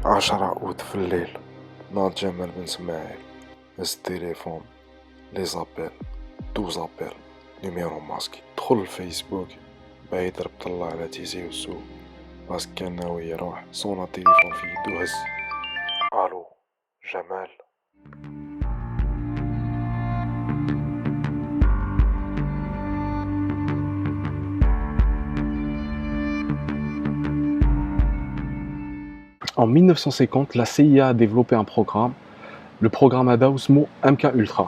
10 أوت في الليل، ناض جمال بن سماعيل هز التليفون، لي زابيل 12 ابيل نيميرو ماسكي. دخل الفيسبوك باه يضرب طلع على تيزي وسو، باسكو كان ناوي يروح. صونا التليفون في يدو هز. الو جمال. En 1950, la CIA a développé un programme. Le programme هذا اسمه MK Ultra.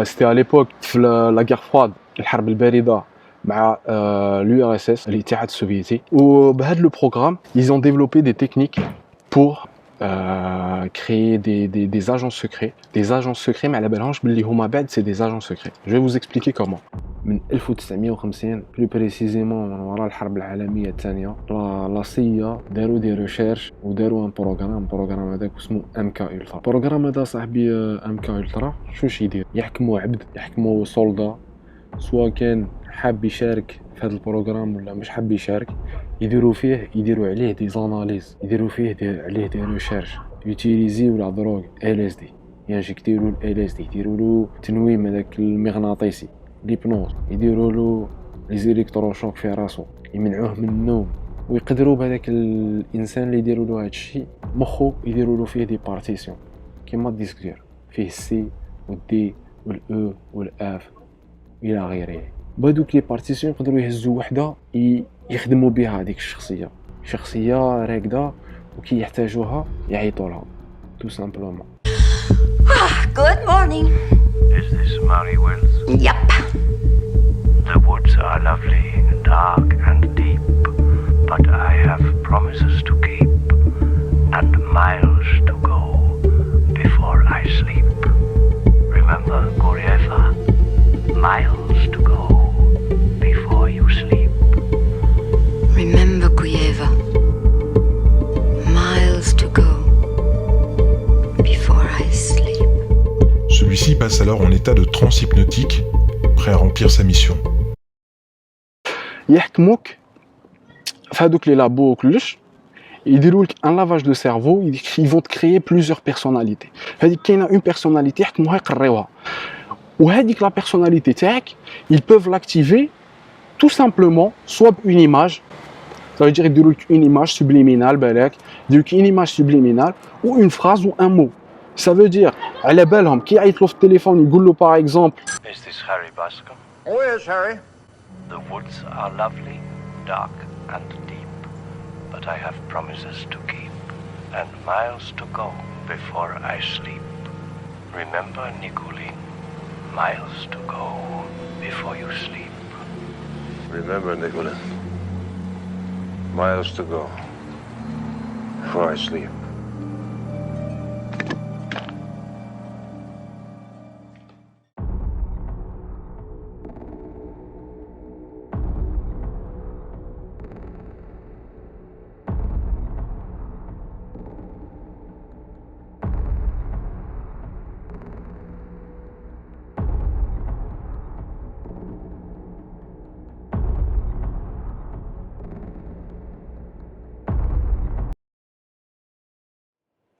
C'était à l'époque في la guerre froide, الحرب الباردة مع l'URSS, الاتحاد السوفيتي. وبهذا le programme, ils ont développé des techniques pour créer des agents secrets. Des agents secrets, mais على بالهمش باللي هما بعد c'est des agents secrets. Je vais vous expliquer comment. من 1950 plus précisément من وراء الحرب العالمية الثانية، لا سي داروا دي ريشيرش وداروا ان بروغرام هذاك اسمه MK Ultra. البروغرام هذا صاحبي MK Ultra شوش يدير؟ يحكموا عبد، يحكموا سولدا، سواء كان حاب يشارك في هذا البروغرام ولا مش حاب يشارك، يديروا عليه دي زاناليز، يديروا فيه عليه دي ريشيرش، يوتيليزيو لا دروغ LSD، ينجكتيروا LSD، يديروا له تنويم هذاك المغناطيسي، ليبنوز، يديروا له لي زيليكتروشوك في راسو، يمنعوه من النوم، ويقدروا بهذاك الانسان اللي يديروا له هذا الشيء مخو يديروا له فيه دي بارتيسيون كيما الديسك دير فيه السي والدي والاو والاف الى غيره. بهذوك لي بارتيسيون يقدروا يهزوا وحده يخدموا بها هذيك شخصيه راكده، وكي يحتاجوها يعيطوا لها تو سامبلومون. Good morning. Is this Murray Wills? Yep. The woods are lovely, dark and deep, but I have promises to keep and miles to go before I sleep. Remember, Gorieva, miles to go before you sleep. Remember, Kuyeva. Miles to go before I sleep. Celui-ci passe alors en état de transe hypnotique, prêt à remplir sa mission. يحكموك في هذوك لي لابو وكلش، يديروا لك ان لافاج دو سيرفو، ils vont te créer plusieurs personnalités. هذيك كاينه اون بيرسوناليتي يحكموها يقريوها، وهذيك لا بيرسوناليتي تاعك ils peuvent l'activer tout simplement soit une image، ça veut dire يديروا لك une image subliminale، بالك يديروا لك une image subliminale ou une phrase ou un mot. Ça veut dire على بالهم كي يعيط له في التليفون يقول له باغ اكزومبل Is this Harry Bascom? Oh yes, Harry. The woods are lovely, dark and deep, but I have promises to keep and miles to go before I sleep. Remember, Nicolene, miles to go before you sleep. Remember, Nicholas. Miles to go before I sleep.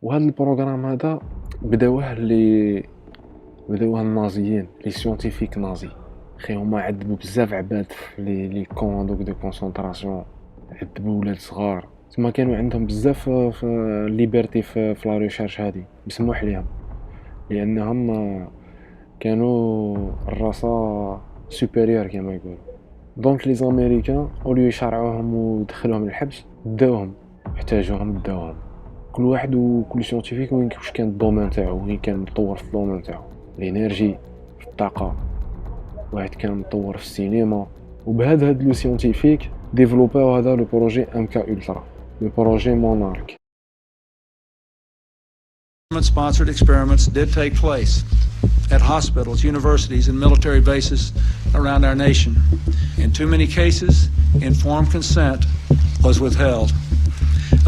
وهذا البروغرام هذا بداوه النازيين، لي سيونتيفيك نازي. خي هما عذبوا بزاف عباد في لي كون دوك دو كونسونطراسيون، عذبوا ولاد صغار، تما كانوا عندهم بزاف في ليبرتي في لا ريشيرش هذه، مسموح ليهم لانهم كانوا الراسه سوبيريور كما يقولوا. دونك لي زاميريكان اوليو يشرعوهم ودخلوهم الحبس، داوهم احتاجوهم داوهم. كل واحد وكل سيونتيفيك وين واش كان الدومين تاعو، وين كان مطور في الدومين تاعو، الانرجي، في الطاقه، واحد كان مطور في السينما. وبهذا هاد لو سيونتيفيك ديفلوباو هذا لو بروجي MK Ultra، لو بروجي مونارك. Government-sponsored experiments did take place at hospitals, universities, and military bases around our nation. In too many cases, informed consent was withheld.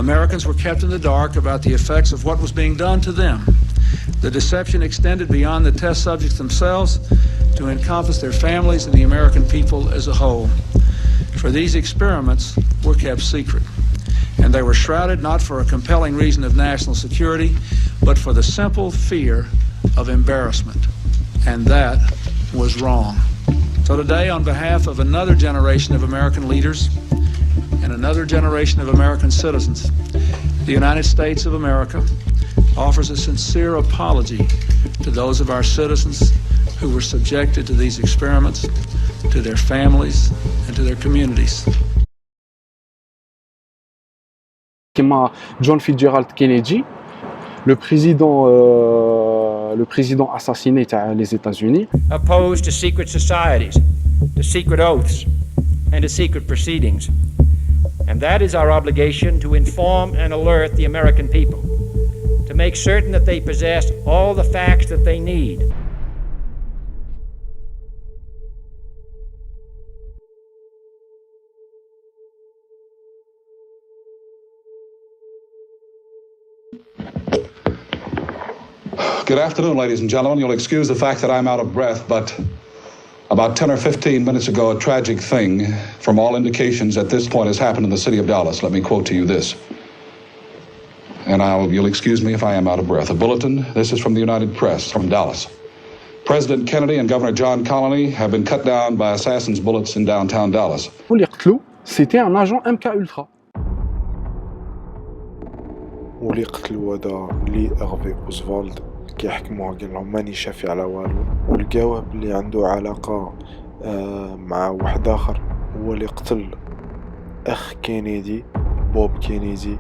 Americans were kept in the dark about the effects of what was being done to them. The deception extended beyond the test subjects themselves to encompass their families and the American people as a whole. For these experiments were kept secret. And And they were shrouded not for a compelling reason of national security, but for the simple fear of embarrassment. And that was wrong. So today, on behalf of another generation of American leaders and another generation of American citizens, the United States of America offers a sincere apology to those of our citizens who were subjected to these experiments, to their families, and to their communities. كما جون فيتجيرالد كينيدي le président assassiné تاع les États-Unis opposed to secret societies, to secret oaths, and to secret proceedings. And that is our obligation to inform and alert the American people, to make certain that they possess all the facts that they need. Good afternoon, ladies and gentlemen. You'll excuse the fact that I'm out of breath, but about 10 or 15 minutes ago, a tragic thing, from all indications at this point, has happened in the city of Dallas. Let me quote to you this. And you'll excuse me if I am out of breath. A bulletin, this is from the United Press, from Dallas. President Kennedy and Governor John Connally have been cut down by assassin's bullets in downtown Dallas. واللي قتلو c'était un agent MK Ultra. واللي قتلوا هذا لي إرفي أوزفالد كيحكموه قال لهم ماني شافي على والو، ولقاوه بلي عنده علاقة مع واحد آخر هو اللي قتل أخ كينيدي، بوب كينيدي،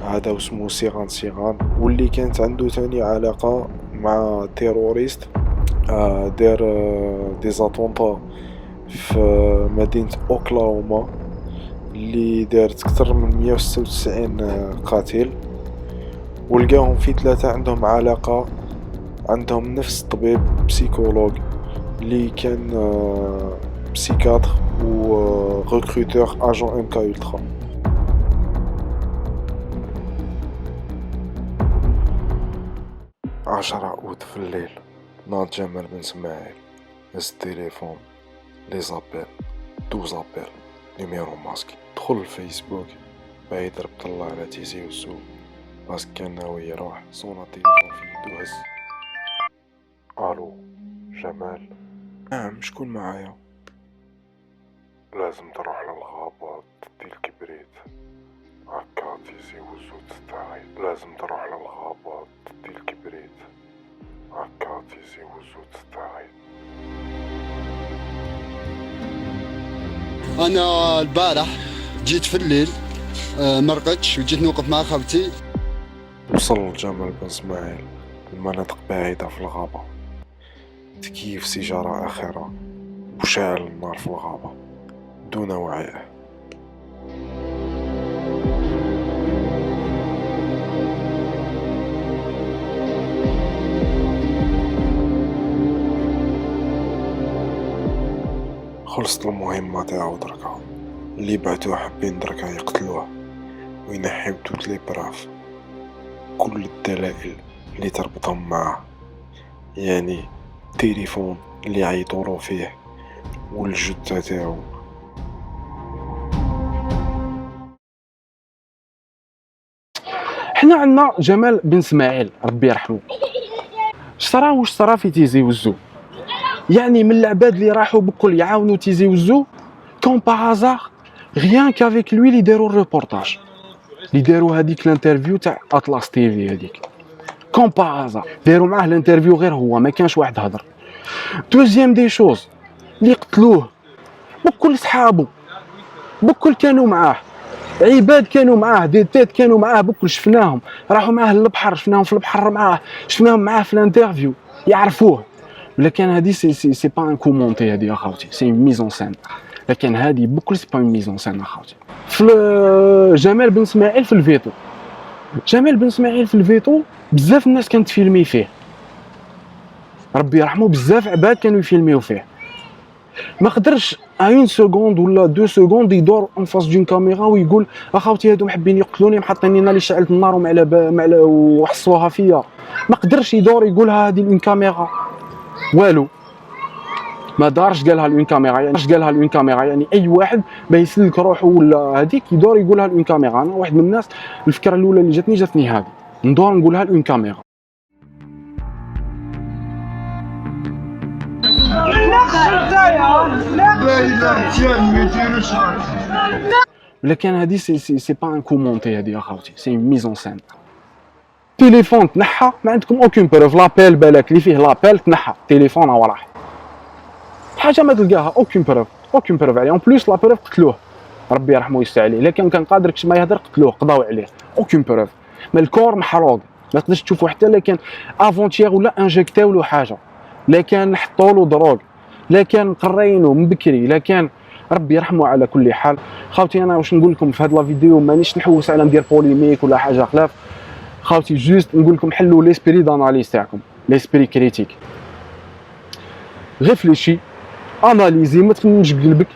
هذا اسمه سيغان، واللي كانت عنده تاني علاقة مع تيروريست دار دي زاتونطا في مدينة أوكلاهوما اللي دارت أكثر من 196 قاتل، ولقاهم في 3 عندهم علاقة، عندهم نفس الطبيب بسيكولوج اللي كان بسيكاتر و ريكروتور اجون ام كا الترا. عشرة عود في الليل ناض جمال بن اسماعيل هز التليفون لي زابيل 12 ابيل نيميرو ماسكي، دخل الفيسبوك باه يضرب طلع على تيزي وسو باسكو كان ناوي يروح صونا التليفون في يدو هز. الو جمال؟ نعم شكون معايا؟ لازم تروح للغابة تدي الكبريت هكا تيزي وزو تستعيد، لازم تروح للغابة تدي الكبريت هكا تيزي وزو تستعيد. انا البارح جيت في الليل مرقتش وجيت نوقف مع خالتي. وصل جمال بن اسماعيل المناطق بعيدة في الغابة، تكييف سيجارة آخرة وشاعل النار في الغابة دون وعيه. خلصت المهمة تاعو دركا، اللي بعتوه حابين دركا يقتلوه وينحيو توت لي براف، كل الدلائل اللي تربطهم معه، يعني التليفون اللي عيطولو فيه والجثة تاعو. حنا عندنا جمال بن اسماعيل ربي يرحمه، واش صرا في تيزي وزو، يعني من العباد اللي راحوا بكل يعاونوا تيزي وزو كون باغازار غيان كافيك لوي اللي داروا الريبورتاج، اللي داروا هذيك الانترفيو تاع اطلس تي في، هذيك كون باغازار داروا معاه الانترفيو غير هو، ما كانش واحد هضر. دوزيام دي شوز اللي قتلوه بكل صحابو، بكل كانوا معاه، عباد كانوا معاه، دي تيت كانوا معاه بكل، شفناهم راحوا معاه للبحر، شفناهم في البحر معاه، شفناهم معاه في الانترفيو يعرفوه. لكن هذه سي با ان كومونتي، هذه اخوتي سي ميزون سين، لكن هذه بكل سي با ميزون سين اخوتي. في جمال بن اسماعيل في الفيتو، جمال بن اسماعيل في الفيتو بزاف الناس كانت تفيلمي فيه، ربي يرحمه، بزاف عباد كانوا يفيلميو فيه، ما قدرش اون سكوند ولا 2 سكوند يدور اون فاس دون كاميرا ويقول اخوتي هادو محبين يقتلوني، محطين لنا اللي شعلت النار ومعلى وحصوها فيا، ما قدرش يدور يقولها هذه اون كاميرا والو. ما دارش قالها لون كاميرا، يعني اي واحد ما يسلك روحه ولا هذيك يدور يقولها لون كاميرا. انا واحد من الناس الفكره الاولى اللي جاتني هذه، ندور نقولها لون كاميرا. لكن هذه سي با ان كومونتي، هذه اخوتي سي ميزون سين. تليفون تنحى ما عندكم اوكين بروف، لابيل بالك اللي فيه لابيل تنحى، تليفون هو راح حاجه ما تلقاها اوكين بروف عليه. اون بليس لا بروف قتلوه ربي يرحمه ويستر عليه، لكن كان قادر كش ما يهدر قتلوه قضاو عليه اوكين بروف. ما الكور محروق ما تقدرش تشوفوا حتى لكن افونتيير ولا انجكتاو له حاجه، لكن حطوا له دروغ، لكن قرينو من بكري، لكن ربي يرحمه. على كل حال خاوتي انا واش نقول لكم في هذا لا فيديو، مانيش نحوس على ندير بوليميك ولا حاجه خلاف خاوتي، جوست نقول لكم حلوا ليسبري داناليز تاعكم، ليسبري كريتيك، ريفليشي اناليزي، ما تخليش بقلبك.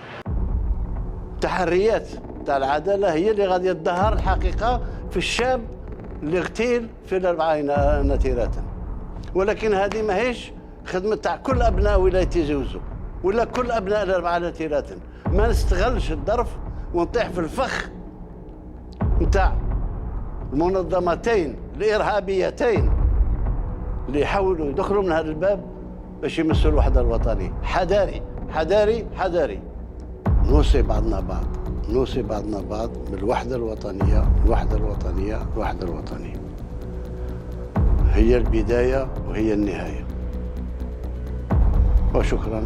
التحريات تاع العداله هي اللي غادي تظهر الحقيقه في الشاب اللي اغتيل في الأربعة نتيرة، ولكن هذه ماهيش خدمه تاع كل ابناء ولايه زوزو ولا كل ابناء الأربعة نتيرة. ما نستغلش الظرف ونطيح في الفخ نتاع المنظمتين الارهابيتين اللي يحاولوا يدخلوا من هذا الباب باش يمسوا الوحده الوطنيه. حذاري حذاري حذاري، نوصي بعضنا بعض بالوحده الوطنيه. الوحده الوطنيه هي البدايه وهي النهايه. وشكرا،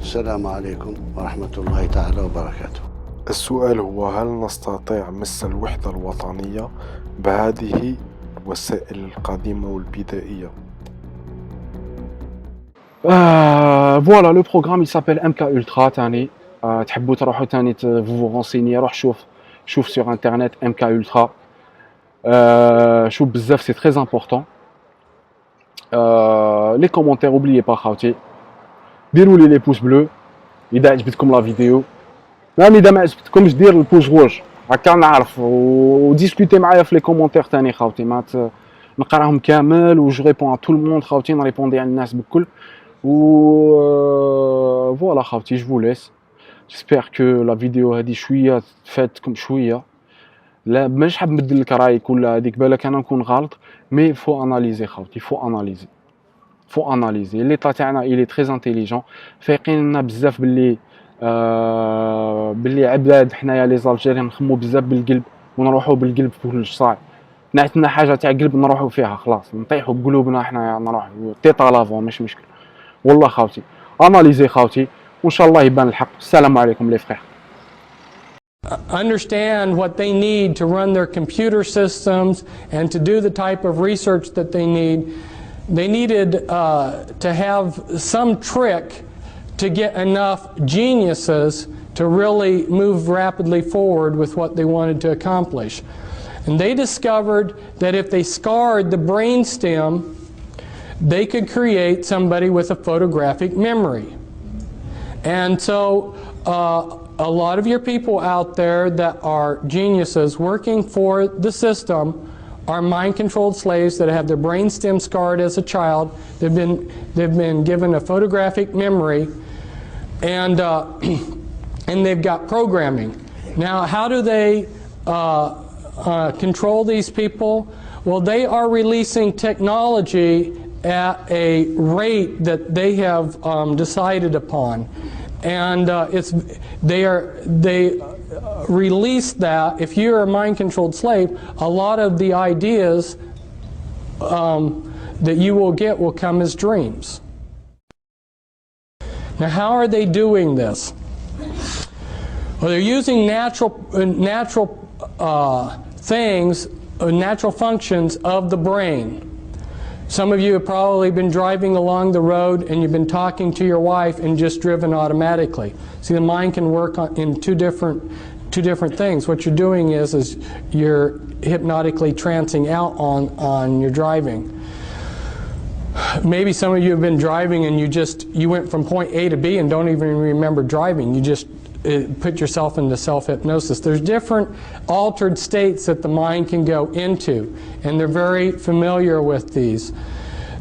السلام عليكم ورحمه الله تعالى وبركاته. السؤال هو هل نستطيع مس الوحدة الوطنية بهذه الوسائل القديمة والبدائية؟ فوالا لو بروغرام يسابيل MK Ultra تاني. تحبوا تروحوا تاني فو رونسيني، روح شوف سور انترنت MK Ultra. شوف بزاف سي تري امبورطون. لي كومونتير اوبليي با خاوتي، ديروا لي بوس بلو اذا عجبتكم لا فيديو، مام اذا ما عجبتكمش دير البوش روج هكا نعرف، وديسكوتي معايا في لي كومونتير تاني خاوتي، ما نقراهم كامل و جو ريبون ا تو الموند خاوتي، نريبوندي على الناس بكل. و فوالا خاوتي جو ليس، جيسبر كو لا فيديو هادي شويه فاتكم شويه. لا مانيش حاب نبدل لك رايك ولا هذيك، بالك انا نكون غلط، مي فو اناليزي خاوتي، فو اناليزي. ليطا تاعنا الي تري انتيليجون، فايقين لنا بزاف باللي عباد حنايا لي زالجيريان نخمو بزاف بالقلب ونروحو بالقلب في كل صاي. نعتنا حاجه تاع قلب نروحو فيها خلاص، نطيحو بقلوبنا حنايا نروحو تيطا لافون مش مشكل. والله خاوتي اناليزي خاوتي وان شاء الله يبان الحق. السلام عليكم لي فرير. Understand what they need to run their computer systems and to do the type of research that they need. They needed to have some trick to get enough geniuses to really move rapidly forward with what they wanted to accomplish. And they discovered that if they scarred the brainstem, they could create somebody with a photographic memory. And so a lot of your people out there that are geniuses working for the system are mind-controlled slaves that have their brainstem scarred as a child. They've been given a photographic memory, and they've got programming. Now, how do they control these people? Well, they are releasing technology at a rate that they have decided upon, and they release that. If you're a mind-controlled slave, a lot of the ideas that you will get will come as dreams. Now, how are they doing this? Well, they're using natural things, natural functions of the brain. Some of you have probably been driving along the road and you've been talking to your wife and just driven automatically. See, the mind can work in two different things. What you're doing is you're hypnotically trancing out on your driving. Maybe some of you have been driving and you went from point A to B and don't even remember driving. You just put yourself into self-hypnosis. There's different altered states that the mind can go into, and they're very familiar with these.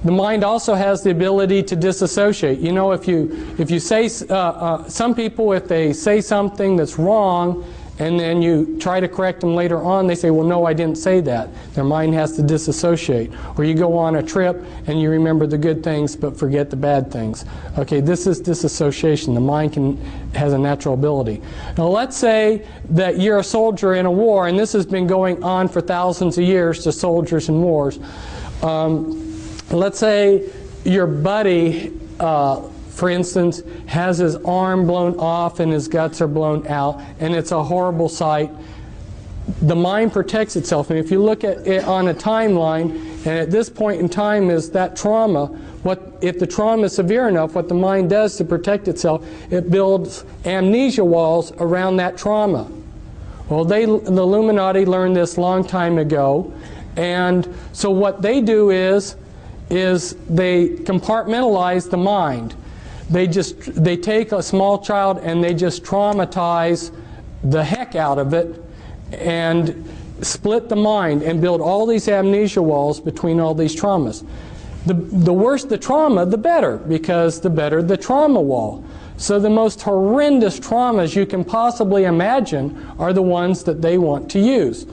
The mind also has the ability to disassociate. You know, if you say, some people, if they say something that's wrong, and then you try to correct them later on, they say, well, no, I didn't say that. Their mind has to disassociate. Or you go on a trip and you remember the good things but forget the bad things. Okay, this is disassociation. The mind has a natural ability. Now let's say that you're a soldier in a war, and this has been going on for thousands of years to soldiers in wars. Let's say your buddy, for instance, has his arm blown off and his guts are blown out, and it's a horrible sight. The mind protects itself, and if you look at it on a timeline, and at this point in time is that trauma, if the trauma is severe enough, what the mind does to protect itself, it builds amnesia walls around that trauma. Well, the Illuminati learned this a long time ago, and so what they do is they compartmentalize the mind. They take a small child and they just traumatize the heck out of it and split the mind and build all these amnesia walls between all these traumas. The worse the trauma, the better, because the better the trauma wall. So the most horrendous traumas you can possibly imagine are the ones that they want to use.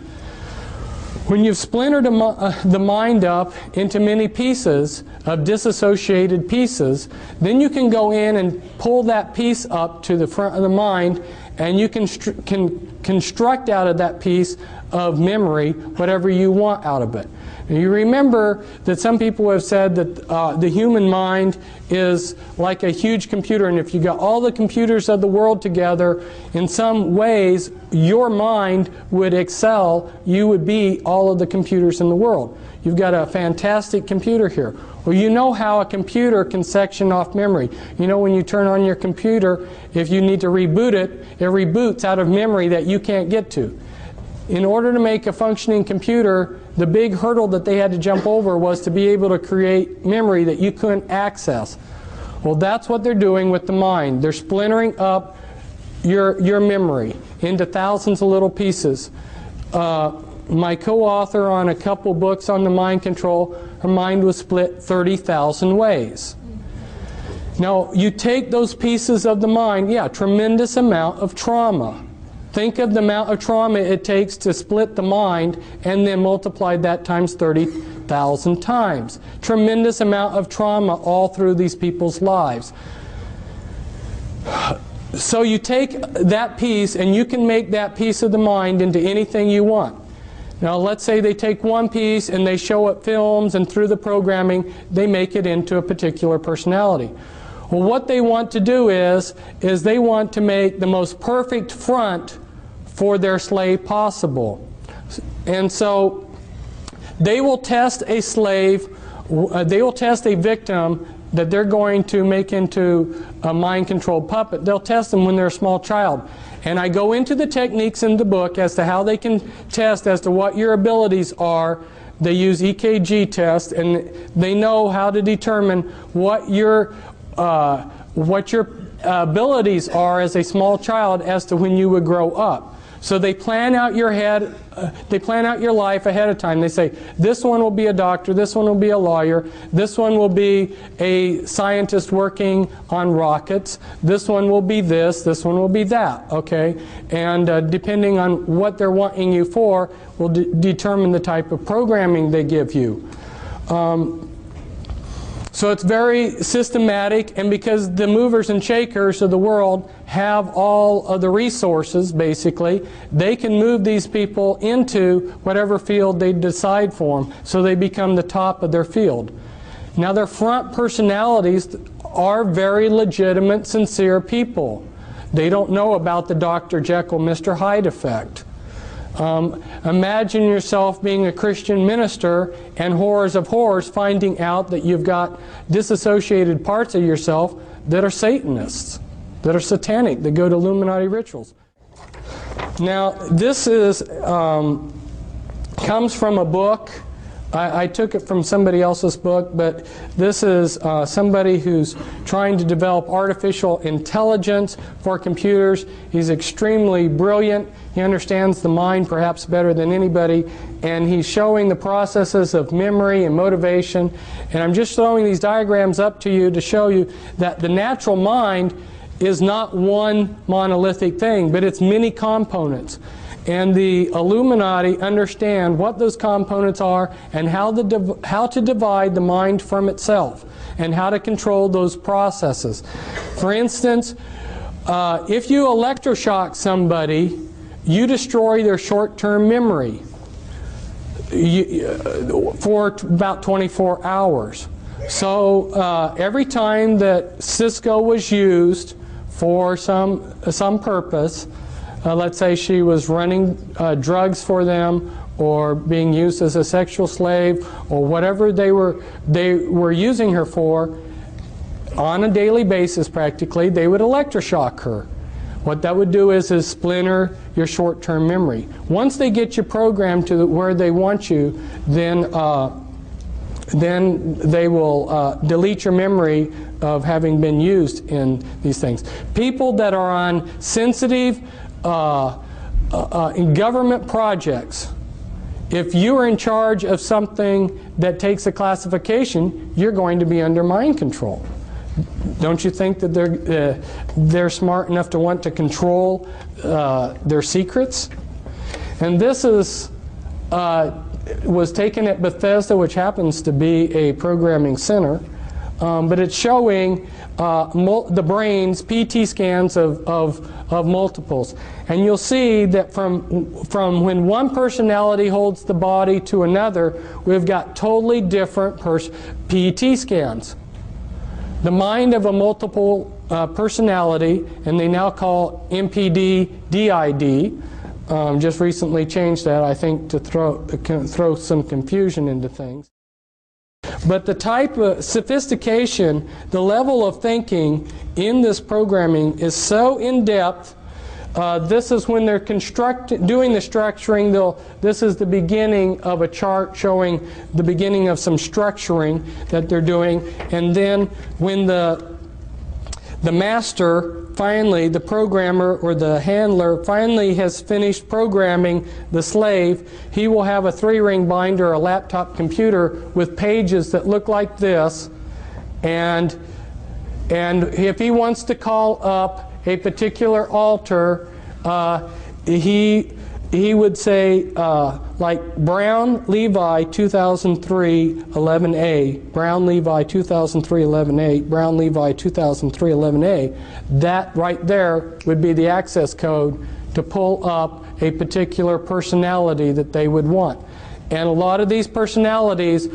When you've splintered the mind up into many pieces of disassociated pieces, then you can go in and pull that piece up to the front of the mind, and you can construct out of that piece of memory whatever you want out of it. Now, you remember that some people have said that the human mind is like a huge computer, and if you got all the computers of the world together, in some ways your mind would excel. You would be all of the computers in the world. You've got a fantastic computer here. Well, you know how a computer can section off memory. You know, when you turn on your computer, if you need to reboot it, it reboots out of memory that you can't get to. In order to make a functioning computer, the big hurdle that they had to jump over was to be able to create memory that you couldn't access. Well, that's what they're doing with the mind. They're splintering up your memory into thousands of little pieces. My co-author on a couple books on the mind control, her mind was split 30,000 ways. Now, you take those pieces of the mind, yeah, tremendous amount of trauma. Think of the amount of trauma it takes to split the mind and then multiply that times 30,000 times. Tremendous amount of trauma all through these people's lives. So you take that piece and you can make that piece of the mind into anything you want. Now let's say they take one piece and they show it films, and through the programming they make it into a particular personality. Well, what they want to do is they want to make the most perfect front for their slave possible. And so they will test a slave, they will test a victim that they're going to make into a mind-controlled puppet. They'll test them when they're a small child. And I go into the techniques in the book as to how they can test as to what your abilities are. They use EKG tests, and they know how to determine what your abilities are as a small child as to when you would grow up. So they plan out your life ahead of time. They say, this one will be a doctor, this one will be a lawyer, this one will be a scientist working on rockets, this one will be this one will be that, okay? And depending on what they're wanting you for will determine the type of programming they give you. So it's very systematic, and because the movers and shakers of the world have all of the resources, basically, they can move these people into whatever field they decide for them, so they become the top of their field. Now, their front personalities are very legitimate, sincere people. They don't know about the Dr. Jekyll, Mr. Hyde effect. Imagine yourself being a Christian minister and horrors of horrors finding out that you've got disassociated parts of yourself that are Satanists, that are satanic, that go to Illuminati rituals. Now, this is comes from a book I took it from somebody else's book, but this is somebody who's trying to develop artificial intelligence for computers. He's extremely brilliant. He understands the mind perhaps better than anybody, and he's showing the processes of memory and motivation. And I'm just throwing these diagrams up to you to show you that the natural mind is not one monolithic thing, but it's many components. And the Illuminati understand what those components are and how to divide the mind from itself and how to control those processes. For instance, if you electroshock somebody, you destroy their short-term memory for about 24 hours. So every time that Cisco was used for some purpose, let's say she was running drugs for them or being used as a sexual slave or whatever they were using her for, on a daily basis practically, they would electroshock her. What that would do is splinter your short-term memory. Once they get you programmed to where they want you, then they will delete your memory of having been used in these things. People that are on sensitive in government projects, if you are in charge of something that takes a classification, you're going to be under mind control. Don't you think that they're smart enough to want to control their secrets? And this was taken at Bethesda, which happens to be a programming center, but it's showing the brain's PT scans of multiples. And you'll see that from when one personality holds the body to another, we've got totally different PT scans. The mind of a multiple personality, and they now call MPD-DID, just recently changed that, I think, to throw some confusion into things. But the type of sophistication, the level of thinking in this programming is so in-depth. This is when they're doing the structuring. This is the beginning of a chart showing the beginning of some structuring that they're doing. And then when the master finally, the programmer or the handler finally has finished programming the slave, he will have a 3-ring binder, a laptop computer with pages that look like this. And if he wants to call up a particular altar, he would say like Brown Levi 2003 11A, Brown Levi 2003 11A, Brown Levi 2003 11A. That right there would be the access code to pull up a particular personality that they would want. And a lot of these personalities